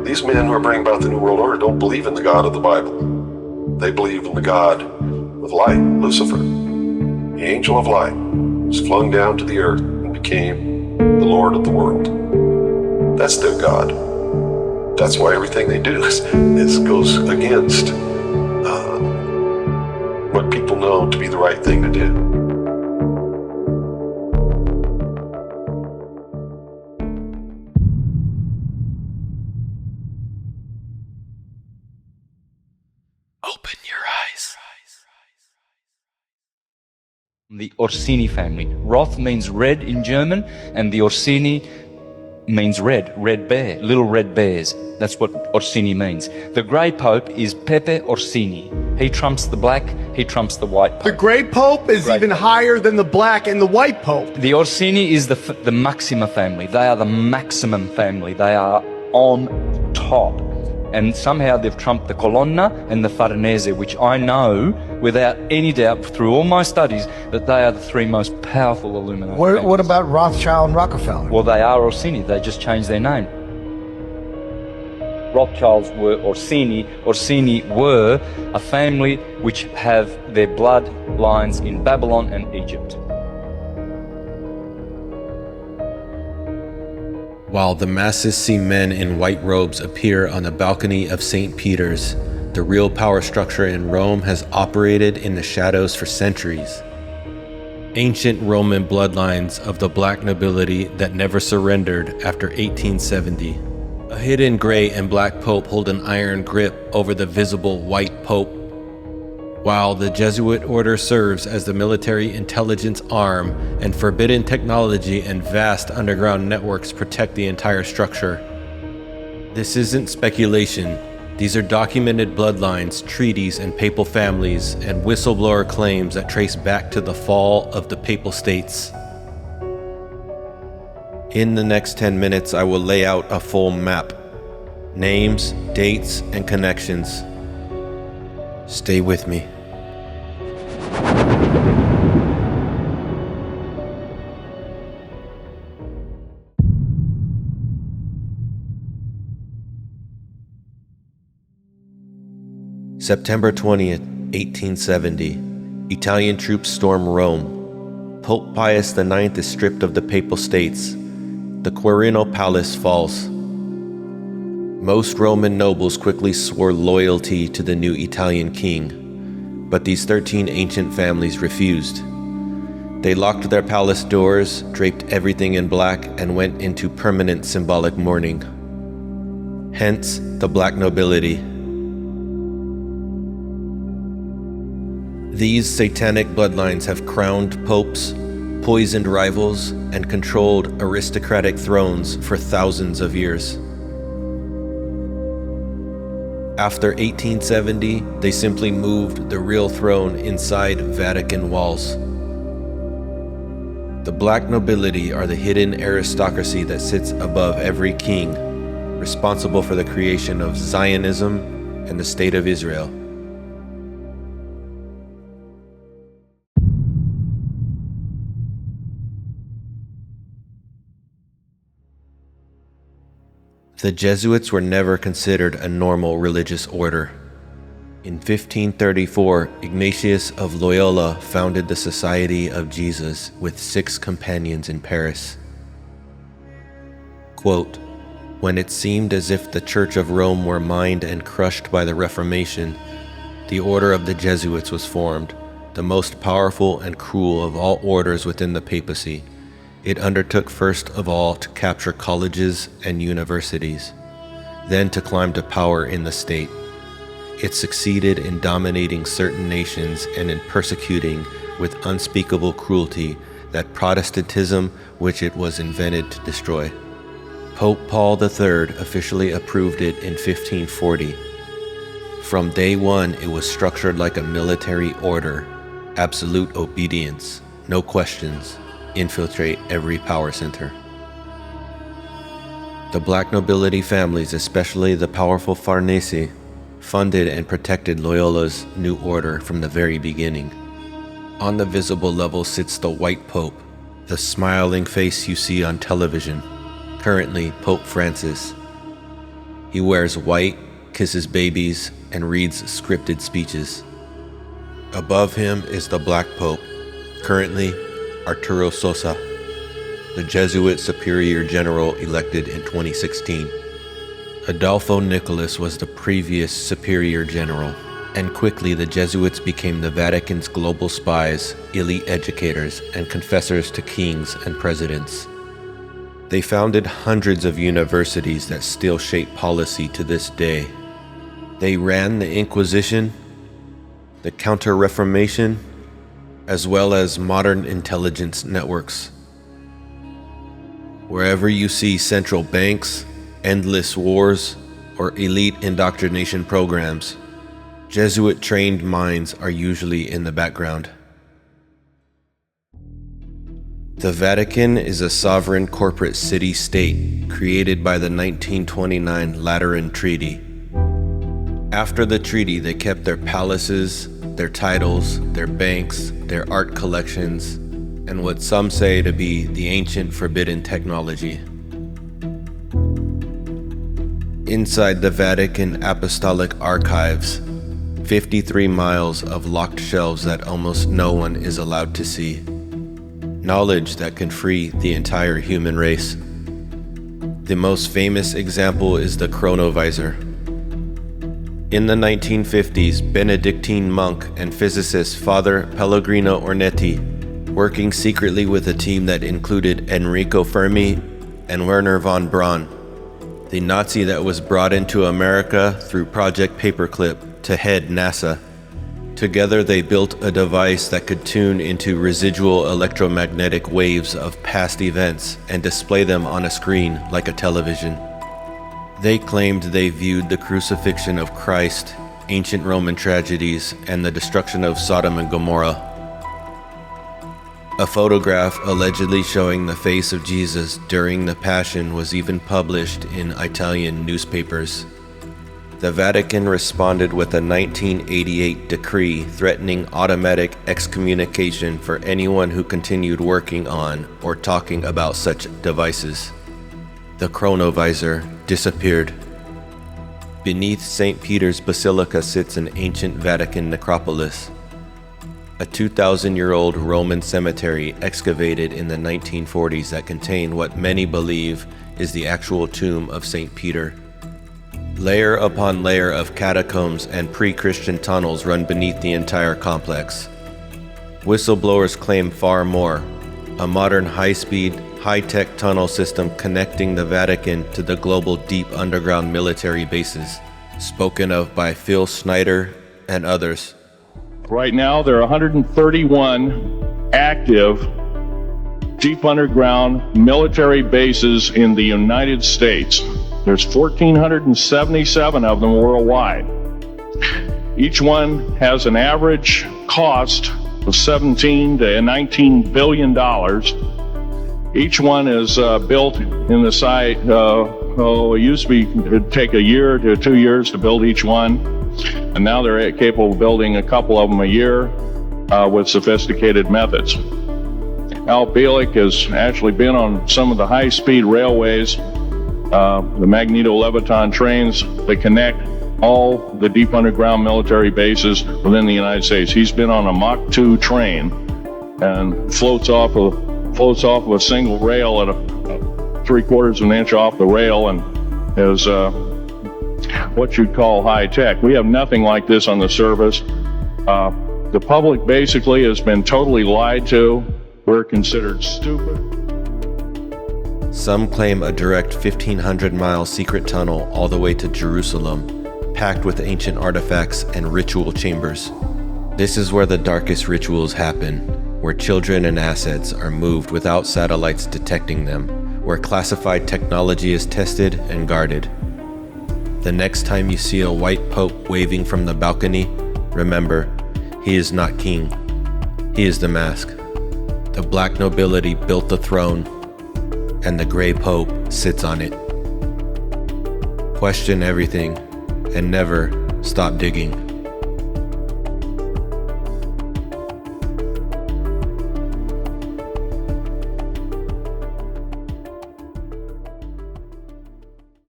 These men who are bringing about the New World Order don't believe in the God of the Bible. They believe in the God of light, Lucifer, the angel of light, who's flung down to the earth and became the Lord of the world. That's their God. That's why everything they do goes against what people know to be the right thing to do. Open your eyes. The Orsini family. Roth means red in German, and the Orsini means red bear, little red bears. That's what Orsini means. The grey pope is Pepe Orsini. He trumps the black, he trumps the white pope. The grey pope is even higher than the black and the white pope. The Orsini is the Maxima family. They are the maximum family. They are on top. And somehow they've trumped the Colonna and the Farnese, which I know without any doubt through all my studies that they are the three most powerful Illuminati families. What about Rothschild and Rockefeller? Well, they are Orsini. They just changed their name. Rothschilds were Orsini. Orsini were a family which have their bloodlines in Babylon and Egypt. While the masses see men in white robes appear on the balcony of St. Peter's, the real power structure in Rome has operated in the shadows for centuries. Ancient Roman bloodlines of the black nobility that never surrendered after 1870. A hidden gray and black pope hold an iron grip over the visible white pope, while the Jesuit order serves as the military intelligence arm, and forbidden technology and vast underground networks protect the entire structure. This isn't speculation. These are documented bloodlines, treaties, and papal families, and whistleblower claims that trace back to the fall of the Papal States. In the next 10 minutes, I will lay out a full map. Names, dates, and connections. Stay with me. September 20th, 1870. Italian troops storm Rome. Pope Pius IX is stripped of the Papal States. The Quirino Palace falls. Most Roman nobles quickly swore loyalty to the new Italian king, but these 13 ancient families refused. They locked their palace doors, draped everything in black, and went into permanent symbolic mourning. Hence, the black nobility. These satanic bloodlines have crowned popes, poisoned rivals, and controlled aristocratic thrones for thousands of years. After 1870, they simply moved the real throne inside Vatican walls. The black nobility are the hidden aristocracy that sits above every king, responsible for the creation of Zionism and the State of Israel. The Jesuits were never considered a normal religious order. In 1534, Ignatius of Loyola founded the Society of Jesus with 6 companions in Paris. Quote, "When it seemed as if the Church of Rome were mined and crushed by the Reformation, the Order of the Jesuits was formed, the most powerful and cruel of all orders within the papacy. It undertook first of all to capture colleges and universities, then to climb to power in the state. It succeeded in dominating certain nations and in persecuting with unspeakable cruelty that Protestantism which it was invented to destroy. Pope Paul III officially approved it in 1540. From day one, it was structured like a military order, absolute obedience, no questions, infiltrate every power center. The black nobility families, especially the powerful Farnese, funded and protected Loyola's new order from the very beginning. On the visible level sits the white pope, the smiling face you see on television, currently Pope Francis. He wears white, kisses babies, and reads scripted speeches. Above him is the Black Pope, currently Arturo Sosa, the Jesuit Superior General elected in 2016. Adolfo Nicholas was the previous Superior General, and quickly the Jesuits became the Vatican's global spies, elite educators, and confessors to kings and presidents. They founded hundreds of universities that still shape policy to this day. They ran the Inquisition, the Counter-Reformation, as well as modern intelligence networks. Wherever you see central banks, endless wars, or elite indoctrination programs, Jesuit-trained minds are usually in the background. The Vatican is a sovereign corporate city-state created by the 1929 Lateran Treaty. After the treaty, they kept their palaces, their titles, their banks, their art collections, and what some say to be the ancient forbidden technology. Inside the Vatican Apostolic Archives, 53 miles of locked shelves that almost no one is allowed to see. Knowledge that can free the entire human race. The most famous example is the chronovisor. In the 1950s, Benedictine monk and physicist Father Pellegrino Ornetti, working secretly with a team that included Enrico Fermi and Wernher von Braun, the Nazi that was brought into America through Project Paperclip to head NASA. Together they built a device that could tune into residual electromagnetic waves of past events and display them on a screen like a television. They claimed they viewed the crucifixion of Christ, ancient Roman tragedies, and the destruction of Sodom and Gomorrah. A photograph allegedly showing the face of Jesus during the Passion was even published in Italian newspapers. The Vatican responded with a 1988 decree threatening automatic excommunication for anyone who continued working on or talking about such devices. The chronovisor disappeared. Beneath St. Peter's Basilica sits an ancient Vatican necropolis, a 2,000-year-old Roman cemetery excavated in the 1940s that contained what many believe is the actual tomb of St. Peter. Layer upon layer of catacombs and pre-Christian tunnels run beneath the entire complex. Whistleblowers claim far more: a modern high-speed, high-tech tunnel system connecting the Vatican to the global deep underground military bases, spoken of by Phil Snyder and others. Right now, there are 131 active deep underground military bases in the United States. There's 1,477 of them worldwide. Each one has an average cost of $17 to $19 billion. Each one is built in the site. It used to be, it'd take a year to 2 years to build each one, and now they're capable of building a couple of them a year with sophisticated methods. Al Bielek has actually been on some of the high-speed railways, the magneto-leviton trains that connect all the deep underground military bases within the United States. He's been on a Mach 2 train and floats off of a single rail at a 3/4 of an inch off the rail, and is what you'd call high tech. We have nothing like this on the surface. The public basically has been totally lied to. We're considered stupid. Some claim a direct 1,500-mile secret tunnel all the way to Jerusalem, packed with ancient artifacts and ritual chambers. This is where the darkest rituals happen, where children and assets are moved without satellites detecting them, where classified technology is tested and guarded. The next time you see a white pope waving from the balcony, remember, he is not king. He is the mask. The black nobility built the throne, and the gray pope sits on it. Question everything, and never stop digging.